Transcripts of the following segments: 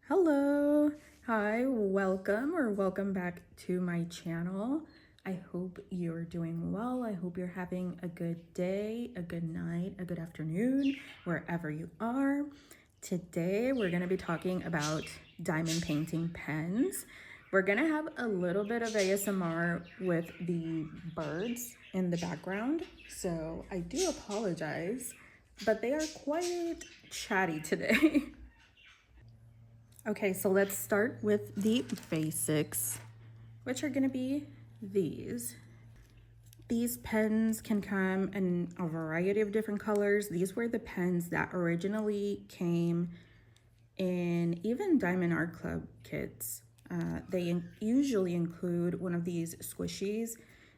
Hello, hi, welcome back to my channel. I hope you're doing well. I hope you're having a good day, a good night, a good afternoon, wherever you are. Today, we're gonna be talking about diamond painting pens. We're gonna have a little bit of ASMR with the birds in the background, so I do apologize, but they are quite chatty today. Okay, so let's start with the basics, which are gonna be these. These pens can come in a variety of different colors. These were the pens that originally came in even Diamond Art Club kits. They usually include one of these squishies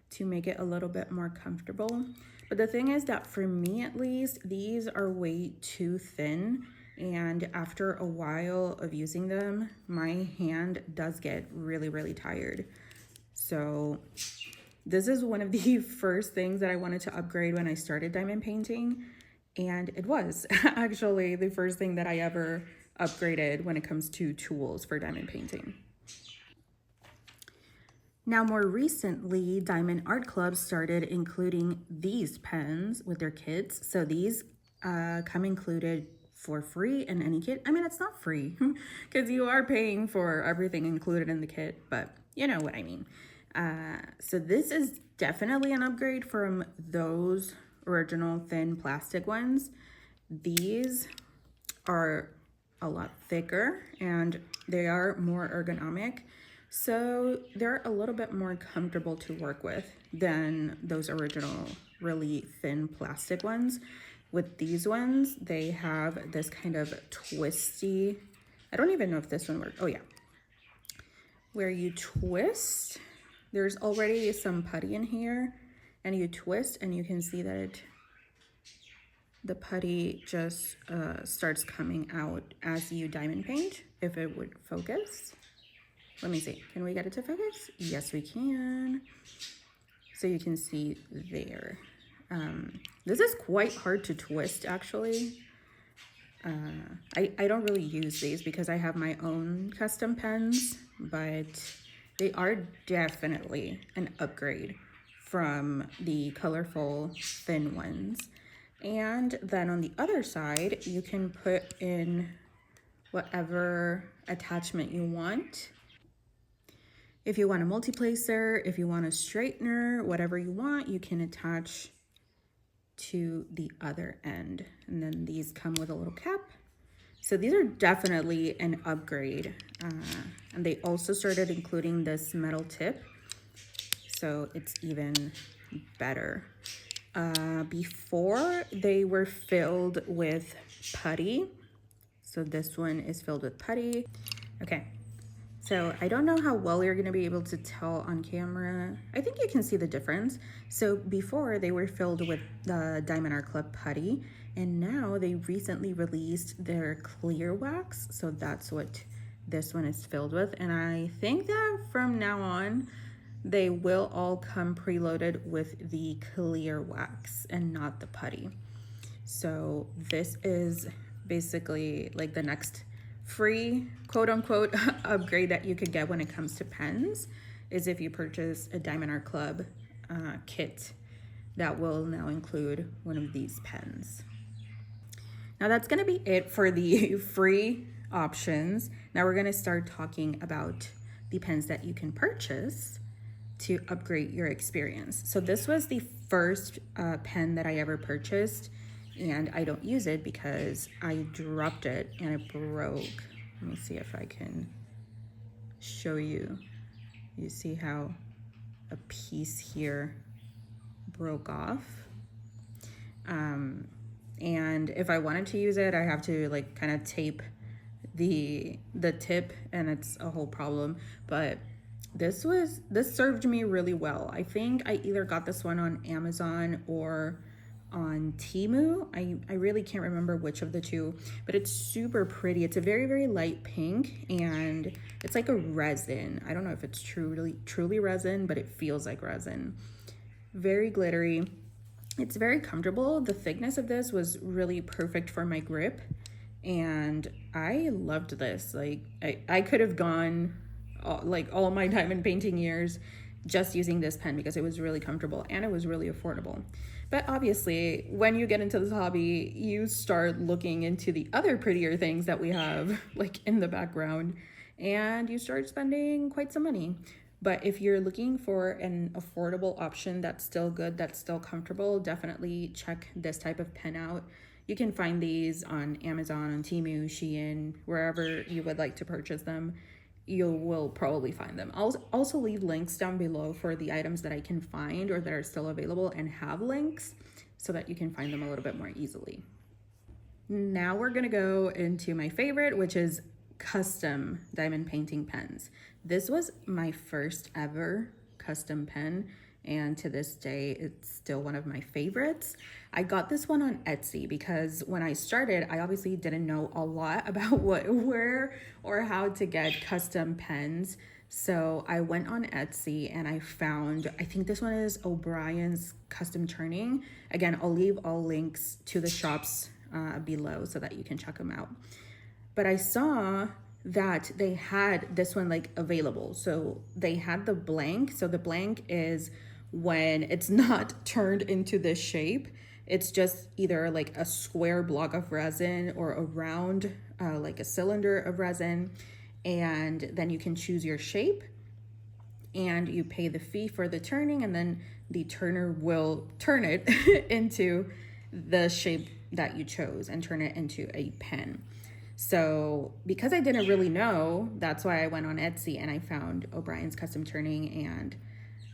to make it a little bit more comfortable. But the thing is that for me at least, these are way too thin. And after a while of using them, my hand does get really tired. So this is one of the first things that I wanted to upgrade when I started diamond painting. And it was actually the first thing that I ever upgraded when it comes to tools for diamond painting. Now, more recently, Diamond Art Club started including these pens with their kits. So these come included for free in any kit. I mean, it's not free because you are paying for everything included in the kit, but you know what I mean. So this is definitely an upgrade from those original thin plastic ones. These are a lot thicker and they are more ergonomic. So they're a little bit more comfortable to work with than those original really thin plastic ones. With these ones, they have this kind of twisty, I don't even know if this one works. Oh yeah. Where you twist, there's already some putty in here and you twist and you can see that the putty just starts coming out as you diamond paint, if it would focus. Let me see, can we get it to focus? Yes, we can. So you can see there. This is quite hard to twist actually. I don't really use these because I have my own custom pens, but they are definitely an upgrade from the colorful thin ones. And then on the other side, you can put in whatever attachment you want. If you want a multiplacer, if you want a straightener, whatever you want, you can attach to the other end. And then these come with a little cap. So these are definitely an upgrade. And they also started including this metal tip. So it's even better. Before they were filled with putty. So this one is filled with putty. Okay. So I don't know how well you're gonna be able to tell on camera. I think you can see the difference. So before they were filled with the Diamond Art Club putty, and now they recently released their clear wax. So that's what this one is filled with. And I think that from now on, they will all come preloaded with the clear wax and not the putty. So this is basically like the next free quote unquote upgrade that you could get when it comes to pens is if you purchase a Diamond Art Club kit that will now include one of these pens. Now that's going to be it for the free options. Now we're going to start talking about the pens that you can purchase to upgrade your experience. So this was the first pen that I ever purchased, and I don't use it because I dropped it and it broke. Let me see if I can show you. You see how a piece here broke off. And if I wanted to use it, I have to like kind of tape the tip, and it's a whole problem. But this served me really well. I think I either got this one on Amazon or on Temu. I really can't remember which of the two, but it's super pretty. It's a very light pink, and it's like a resin. I don't know if it's truly resin, but it feels like resin. Very glittery. It's very comfortable. The thickness of this was really perfect for my grip, and I loved this. Like I could have gone like all my diamond painting years just using this pen because it was really comfortable and it was really affordable. But obviously, when you get into this hobby, you start looking into the other prettier things that we have like in the background, and you start spending quite some money. But if you're looking for an affordable option that's still good, that's still comfortable, definitely check this type of pen out. You can find these on Amazon, on Temu, Shein, wherever you would like to purchase them. You will probably find them. I'll also leave links down below for the items that I can find or that are still available and have links so that you can find them a little bit more easily. Now we're gonna go into my favorite, which is custom diamond painting pens. This was my first ever custom pen, and to this day, it's still one of my favorites. I got this one on Etsy because when I started, I obviously didn't know a lot about where or how to get custom pens. So I went on Etsy and I found, I think this one is O'Brien's Custom Turning. Again, I'll leave all links to the shops below so that you can check them out. But I saw that they had this one like available. So they had the blank. So the blank is when it's not turned into this shape. It's just either like a square block of resin or a round, like a cylinder of resin. And then you can choose your shape and you pay the fee for the turning, and then the turner will turn it into the shape that you chose and turn it into a pen. So because I didn't really know, that's why I went on Etsy and I found O'Brien's Custom Turning, and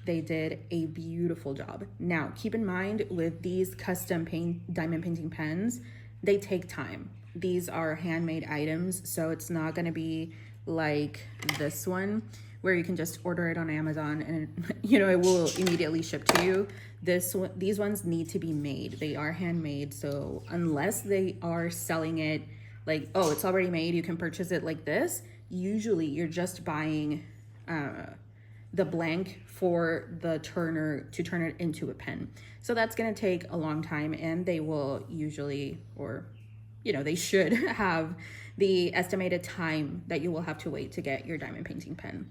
they did a beautiful job. Now, keep in mind with these custom diamond painting pens, they take time. These are handmade items, so it's not gonna be like this one where you can just order it on Amazon and it will immediately ship to you. These ones need to be made. They are handmade, so unless they are selling it like, oh, it's already made, you can purchase it like this, usually you're just buying the blank for the turner to turn it into a pen. So that's gonna take a long time, and they will usually, or they should have the estimated time that you will have to wait to get your diamond painting pen.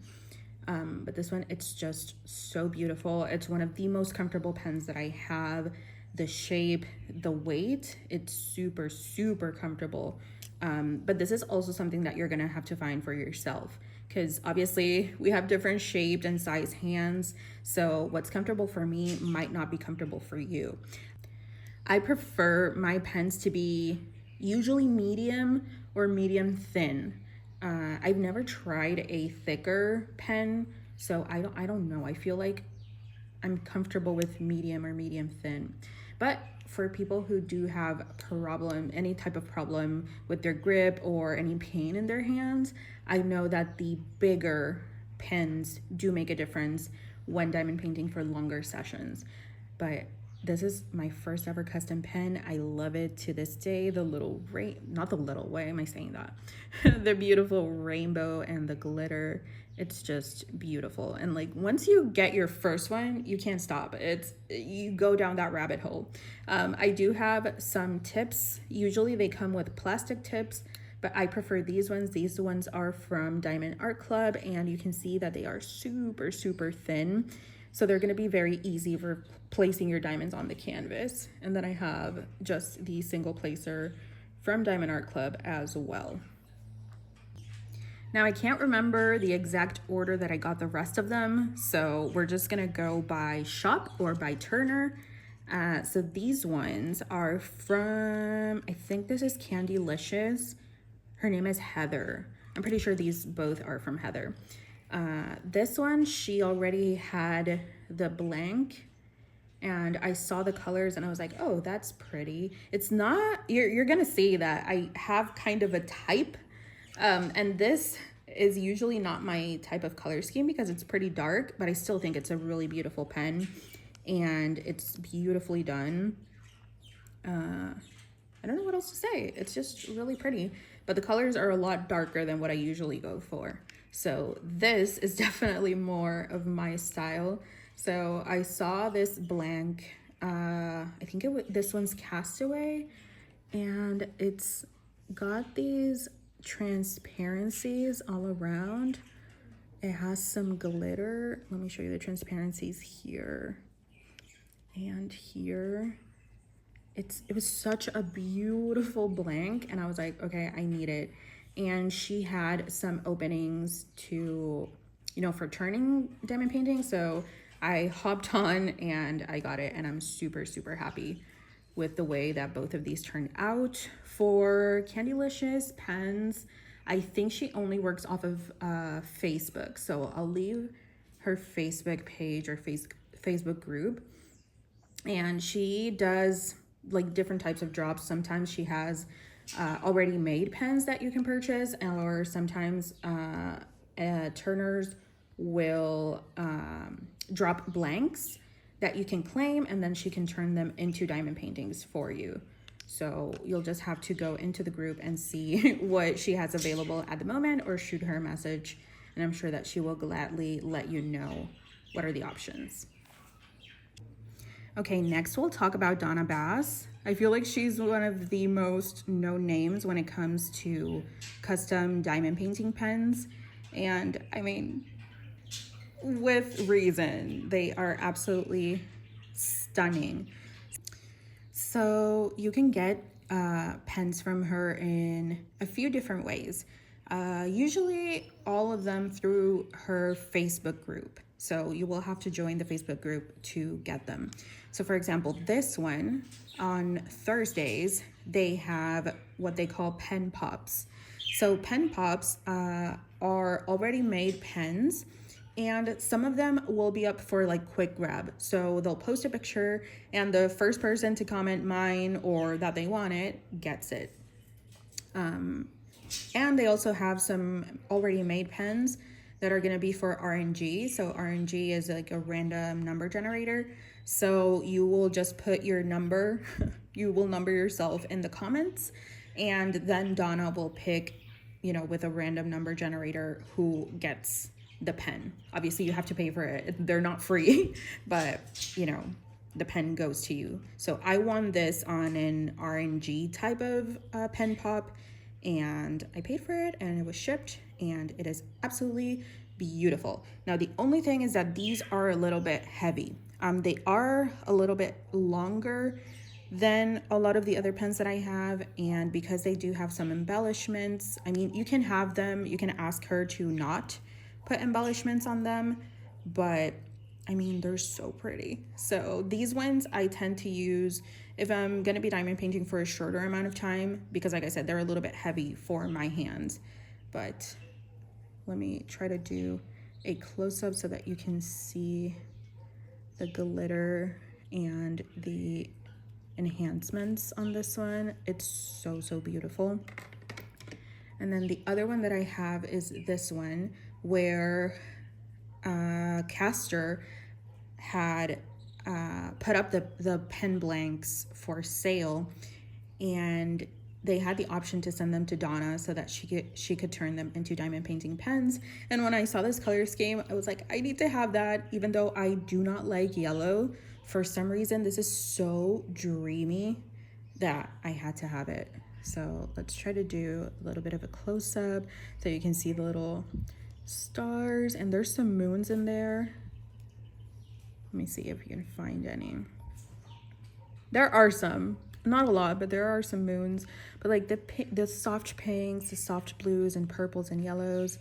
But this one, it's just so beautiful. It's one of the most comfortable pens that I have. The shape, the weight, it's super, super comfortable. But this is also something that you're gonna have to find for yourself, because obviously we have different shaped and size hands. So what's comfortable for me might not be comfortable for you. I prefer my pens to be usually medium or medium thin. I've never tried a thicker pen, so I don't know. I feel like I'm comfortable with medium or medium thin. But for people who do have any type of problem with their grip or any pain in their hands, I know that the bigger pens do make a difference when diamond painting for longer sessions. But this is my first ever custom pen. I love it to this day. Not the little, why am I saying that? The beautiful rainbow and the glitter. It's just beautiful. And like once you get your first one, you can't stop. You go down that rabbit hole. I do have some tips. Usually they come with plastic tips, but I prefer these ones. These ones are from Diamond Art Club, and you can see that they are super, super thin. So they're gonna be very easy for placing your diamonds on the canvas. And then I have just the single placer from Diamond Art Club as well. Now I can't remember the exact order that I got the rest of them, so we're just gonna go by shop or by turner. So these ones are from, I think this is Candylicious. Her name is Heather. I'm pretty sure these both are from Heather. This one, she already had the blank, and I saw the colors and I was like, oh, that's pretty. It's not, you're gonna see that I have kind of a type, and this is usually not my type of color scheme because it's pretty dark, but I still think it's a really beautiful pen and it's beautifully done. I don't know what else to say. It's just really pretty, but the colors are a lot darker than what I usually go for. So this is definitely more of my style. So I saw this blank, I think this one's Castaway, and it's got these transparencies all around. It has some glitter. Let me show you the transparencies here and here. It was such a beautiful blank, and I was like, okay, I need it. And she had some openings to, for turning diamond painting. So I hopped on and I got it, and I'm super, super happy with the way that both of these turned out. For Candylicious pens, I think she only works off of Facebook. So I'll leave her Facebook page or Facebook group. And she does like different types of drops. Sometimes she has already made pens that you can purchase, or sometimes turners will drop blanks that you can claim, and then she can turn them into diamond paintings for you. So you'll just have to go into the group and see what she has available at the moment, or shoot her a message, and I'm sure that she will gladly let you know what are the options. Okay, next we'll talk about Donna Bass. I feel like she's one of the most known names when it comes to custom diamond painting pens. And I mean, with reason, they are absolutely stunning. So you can get pens from her in a few different ways. Usually all of them through her Facebook group. So you will have to join the Facebook group to get them. So for example, this one on Thursdays, they have what they call pen pops. So pen pops are already made pens, and some of them will be up for like quick grab. So they'll post a picture, and the first person to comment mine or that they want it gets it. And they also have some already made pens that are going to be for RNG. So RNG is like a random number generator. So you will just put your number, you will number yourself in the comments, and then Donna will pick, with a random number generator who gets the pen. Obviously you have to pay for it. They're not free, but the pen goes to you. So I won this on an RNG type of pen pop, and I paid for it, and it was shipped, and it is absolutely beautiful. Now the only thing is that these are a little bit heavy. They are a little bit longer than a lot of the other pens that I have, and because they do have some embellishments, I mean, you can have them, you can ask her to not put embellishments on them, but I mean, they're so pretty. So these ones I tend to use if I'm gonna be diamond painting for a shorter amount of time, because like I said, they're a little bit heavy for my hands. But let me try to do a close-up so that you can see the glitter and the enhancements on this one. It's so, so beautiful. And then the other one that I have is this one, where Caster had put up the pen blanks for sale, and they had the option to send them to Donna so that she could turn them into diamond painting pens. And when I saw this color scheme, I was like, I need to have that. Even though I do not like yellow, for some reason this is so dreamy that I had to have it. So let's try to do a little bit of a close-up so you can see the little stars, and there's some moons in there. Let me see if you can find any. There are some, not a lot, but there are some moons. But like the soft pinks, the soft blues and purples and yellows,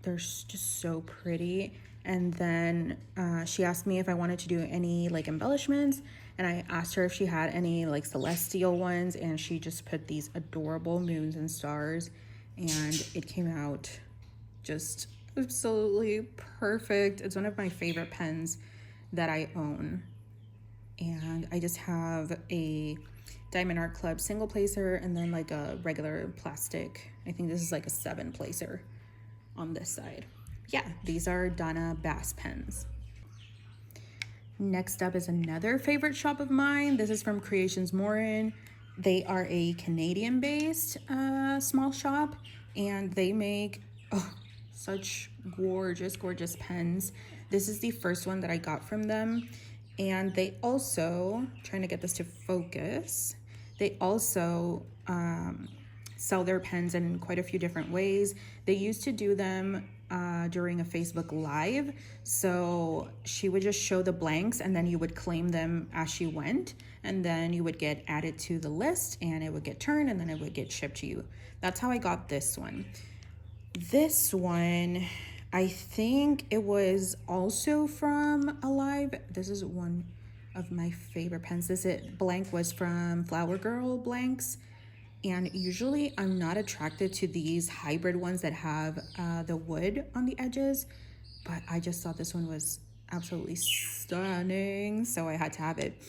they're just so pretty. And then she asked me if I wanted to do any like embellishments, and I asked her if she had any like celestial ones, and she just put these adorable moons and stars, and it came out just absolutely perfect. It's one of my favorite pens that I own. And I just have a Diamond Art Club single placer, and then like a regular plastic, I think this is like a 7 placer on this side. Yeah, these are Donna Bass pens. Next up is another favorite shop of mine. This is from Creations Morin. They are a Canadian-based small shop, and they make such gorgeous, gorgeous pens. This is the first one that I got from them. And they also, trying to get this to focus, they also sell their pens in quite a few different ways. They used to do them during a Facebook Live. So she would just show the blanks and then you would claim them as she went. And then you would get added to the list and it would get turned and then it would get shipped to you. That's how I got this one. This one, I think it was also from a live. This is one of my favorite pens. Blank was from Flower Girl blanks. And usually I'm not attracted to these hybrid ones that have the wood on the edges, but I just thought this one was absolutely stunning, so I had to have it.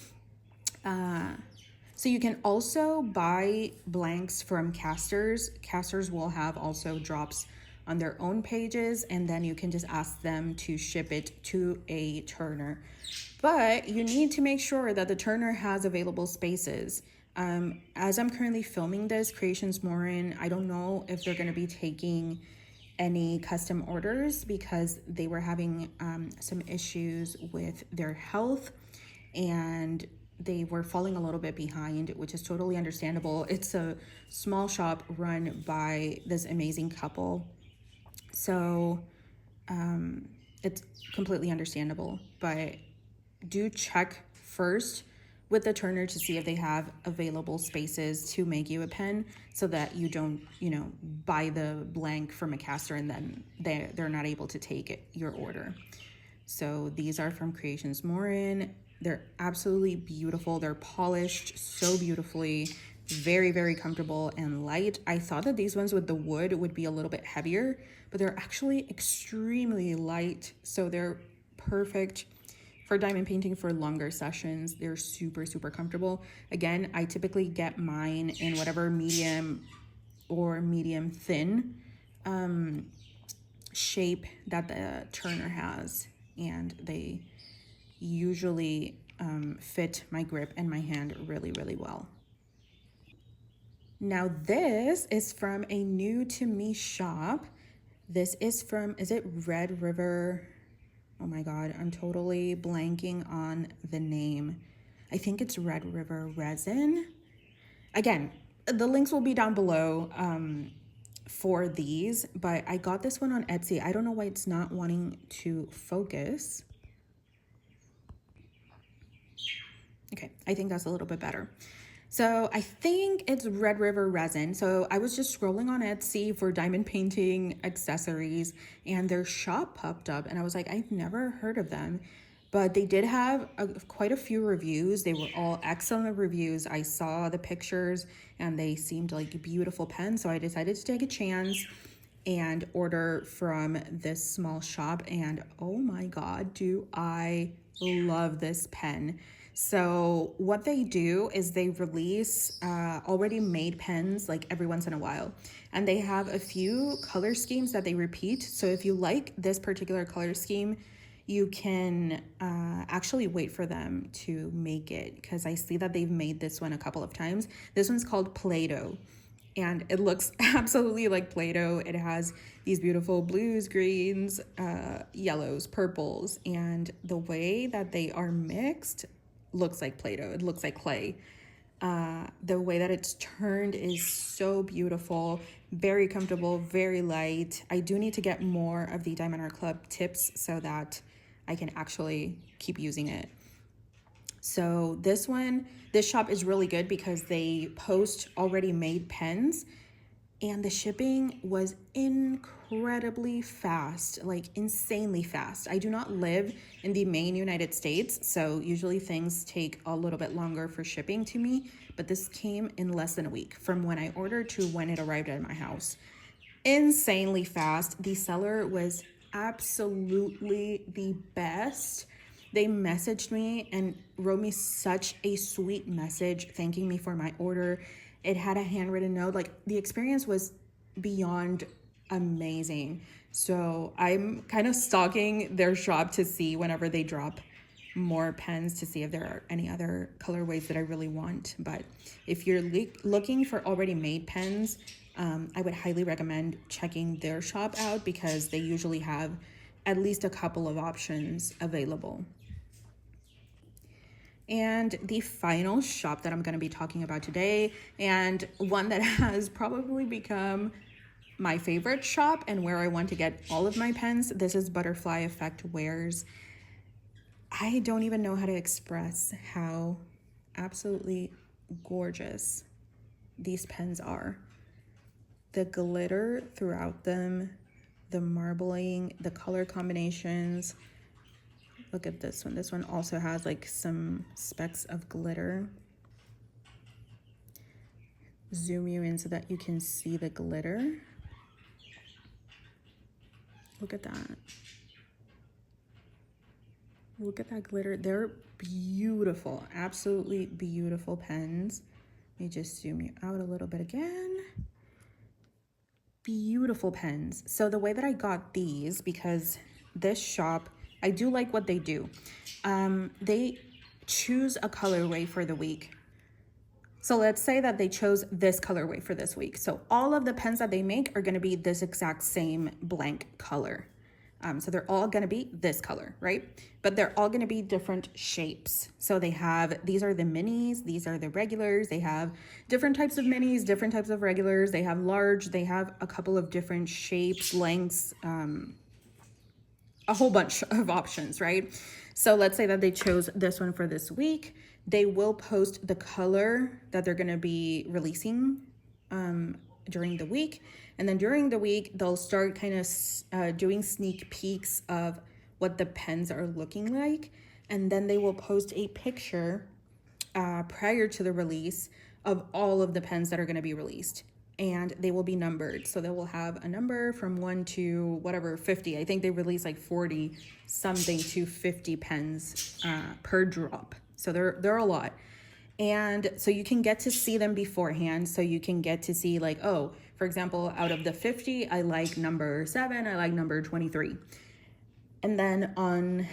So you can also buy blanks from casters. Casters will have also drops on their own pages, and then you can just ask them to ship it to a turner. But you need to make sure that the turner has available spaces. As I'm currently filming this, Creations Morin, I don't know if they're going to be taking any custom orders because they were having some issues with their health and they were falling a little bit behind, which is totally understandable. It's a small shop run by this amazing couple. So it's completely understandable, but do check first with the turner to see if they have available spaces to make you a pen so that you don't, buy the blank from a caster and then they're not able to take your order. So these are from Creations Morin. They're absolutely beautiful. They're polished so beautifully, very, very comfortable and light. I thought that these ones with the wood would be a little bit heavier, but they're actually extremely light. So they're perfect for diamond painting for longer sessions. They're super, super comfortable. Again, I typically get mine in whatever medium or medium thin shape that the turner has. And they usually fit my grip and my hand really, really well. Now this is from a new to me shop. This is from, is it Red River? Oh my God, I'm totally blanking on the name. I think it's Red River Resin. Again, the links will be down below for these, but I got this one on Etsy. I don't know why it's not wanting to focus. Okay, I think that's a little bit better. So I think it's Red River Resin. So I was just scrolling on Etsy for diamond painting accessories and their shop popped up and I was like, I've never heard of them, but they did have quite a few reviews. They were all excellent reviews. I saw the pictures and they seemed like beautiful pens. So I decided to take a chance and order from this small shop. And oh my God, do I love this pen. So what they do is they release already made pens like every once in a while. And they have a few color schemes that they repeat. So if you like this particular color scheme, you can actually wait for them to make it because I see that they've made this one a couple of times. This one's called Play-Doh and it looks absolutely like Play-Doh. It has these beautiful blues, greens, yellows, purples, and the way that they are mixed looks like Play-Doh. It looks like clay. The way that it's turned is so beautiful, very comfortable, very light. I do need to get more of the Diamond Art Club tips so that I can actually keep using it. So this shop is really good because they post already made pens and the shipping was incredibly fast, like insanely fast. I do not live in the main United States, so usually things take a little bit longer for shipping to me, but this came in less than a week from when I ordered to when it arrived at my house. Insanely fast. The seller was absolutely the best. They messaged me and wrote me such a sweet message thanking me for my order. It had a handwritten note. Like the experience was beyond amazing. So I'm kind of stalking their shop to see whenever they drop more pens to see if there are any other colorways that I really want. But if you're looking for already made pens, I would highly recommend checking their shop out because they usually have at least a couple of options available. And the final shop that I'm going to be talking about today, and one that has probably become my favorite shop and where I want to get all of my pens, this is Butterfly Effect Wares. I don't even know how to express how absolutely gorgeous these pens are. The glitter throughout them, the marbling, the color combinations. Look at this one. This one also has like some specks of glitter. Zoom you in so that you can see the glitter. Look at that. Look at that glitter. They're beautiful, absolutely beautiful pens. Let me just zoom you out a little bit again. Beautiful pens. So the way that I got these, because this shop, I do like what they do. They choose a colorway for the week. So let's say that they chose this colorway for this week. So all of the pens that they make are going to be this exact same blank color. So they're all going to be this color, right? But they're all going to be different shapes. So they have, these are the minis, these are the regulars. They have different types of minis, different types of regulars. They have large, they have a couple of different shapes, lengths, a whole bunch of options, right? So let's say that they chose this one for this week. They will post the color that they're going to be releasing during the week. And then during the week, they'll start kind of doing sneak peeks of what the pens are looking like. And then they will post a picture prior to the release of all of the pens that are going to be released. And they will be numbered. So they will have a number from 1 to whatever, 50. I think they release like 40 something to 50 pens per drop. So they're a lot. And so you can get to see them beforehand. So you can get to see like, oh, for example, out of the 50, I like number 7, I like number 23. And then I'm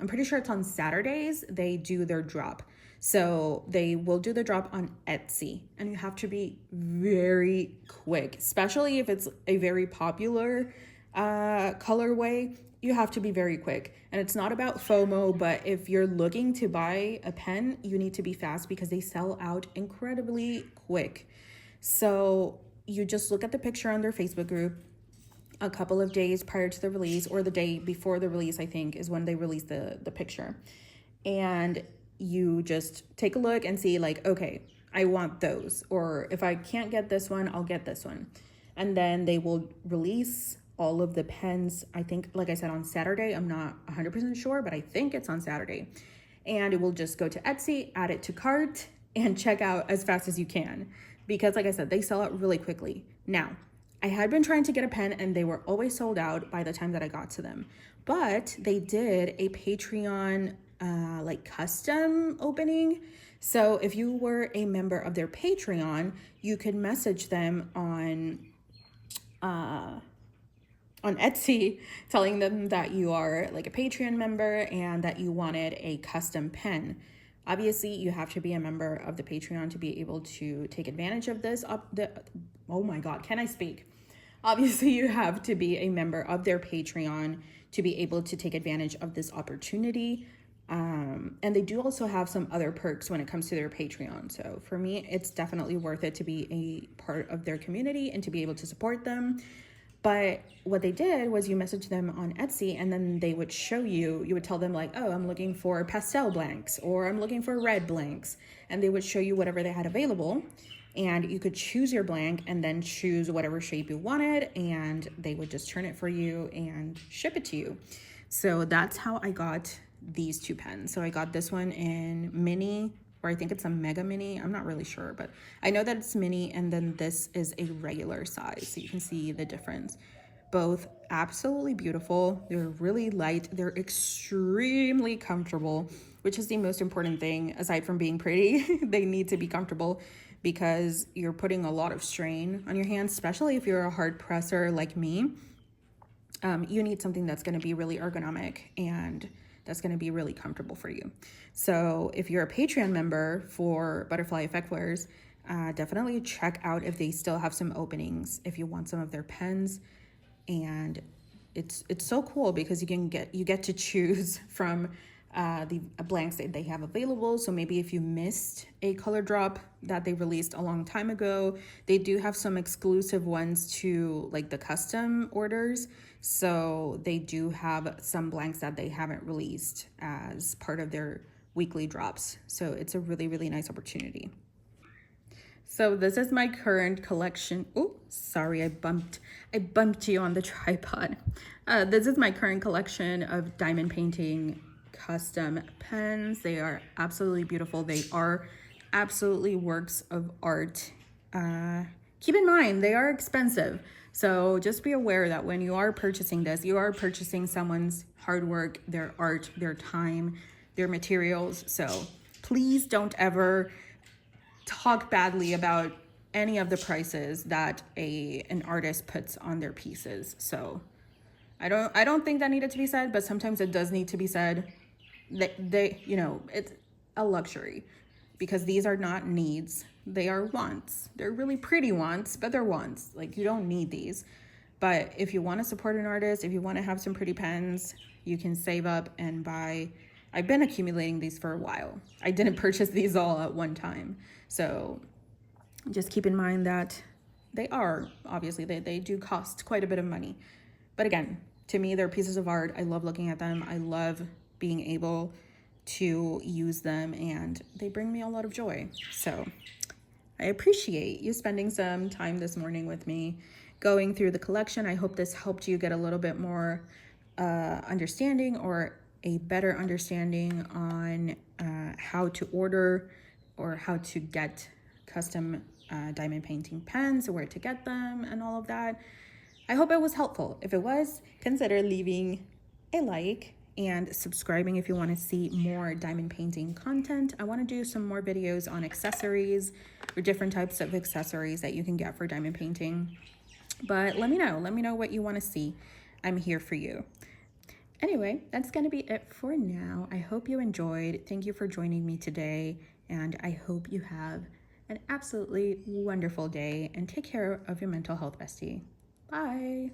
pretty sure it's on Saturdays, they do their drop. So they will do the drop on Etsy, and you have to be very quick, especially if it's a very popular colorway. You have to be very quick. And it's not about FOMO, but if you're looking to buy a pen, you need to be fast because they sell out incredibly quick. So you just look at the picture on their Facebook group a couple of days prior to the release, or the day before the release, I think, is when they release the picture. And you just take a look and see like, okay, I want those. Or if I can't get this one, I'll get this one. And then they will release all of the pens, I think, like I said, on Saturday. I'm not 100% sure, but I think it's on Saturday. And it will just go to Etsy, add it to cart, and check out as fast as you can. Because like I said, they sell out really quickly. Now, I had been trying to get a pen and they were always sold out by the time that I got to them. But they did a Patreon like custom opening. So if you were a member of their Patreon, you could message them on Etsy telling them that you are like a Patreon member and that you wanted a custom pen. Obviously, you have to be a member of the Patreon to be able to take advantage of this. Oh my God, can I speak? Obviously, you have to be a member of their Patreon to be able to take advantage of this opportunity. And they do also have some other perks when it comes to their Patreon. So for me, it's definitely worth it to be a part of their community and to be able to support them. But what they did was you message them on Etsy and then they would show you would tell them like, oh, I'm looking for pastel blanks or I'm looking for red blanks. And they would show you whatever they had available and you could choose your blank and then choose whatever shape you wanted and they would just turn it for you and ship it to you. So that's how I got these two pens. So I got this one in mini, or I think it's a mega mini. I'm not really sure, but I know that it's mini, and then this is a regular size. So you can see the difference. Both absolutely beautiful. They're really light. They're extremely comfortable, which is the most important thing aside from being pretty. They need to be comfortable because you're putting a lot of strain on your hands, especially if you're a hard presser like me. You need something that's going to be really ergonomic and that's going to be really comfortable for you. So if you're a Patreon member for Butterfly Effect Wares, definitely check out if they still have some openings if you want some of their pens. And it's so cool because you get to choose from the blanks that they have available. So maybe if you missed a color drop that they released a long time ago, they do have some exclusive ones to like the custom orders. So they do have some blanks that they haven't released as part of their weekly drops. So it's a really, really nice opportunity. So this is my current collection. Oh, sorry, I bumped you on the tripod. This is my current collection of diamond painting custom pens. They are absolutely beautiful. They are absolutely works of art. Keep in mind, they are expensive. So just be aware that when you are purchasing this, you are purchasing someone's hard work, their art, their time, their materials. So please don't ever talk badly about any of the prices that an artist puts on their pieces. So I don't think that needed to be said, but sometimes it does need to be said. They it's a luxury, because these are not needs, they are wants. They're really pretty wants, but they're wants. Like, you don't need these. But if you want to support an artist, if you want to have some pretty pens, you can save up and buy. I've been accumulating these for a while. I didn't purchase these all at one time. So just keep in mind that they do cost quite a bit of money. But again, to me, they're pieces of art. I love looking at them. I love being able to use them, and they bring me a lot of joy. So I appreciate you spending some time this morning with me going through the collection. I hope this helped you get a little bit more understanding, or a better understanding on how to order or how to get custom diamond painting pens, where to get them, and all of that. I hope it was helpful. If it was, consider leaving a like and subscribing if you want to see more diamond painting content. I want to do some more videos on accessories, or different types of accessories that you can get for diamond painting. But let me know what you want to see. I'm here for you. Anyway, that's going to be it for now. I hope you enjoyed. Thank you for joining me today, and I hope you have an absolutely wonderful day, and take care of your mental health, bestie. Bye.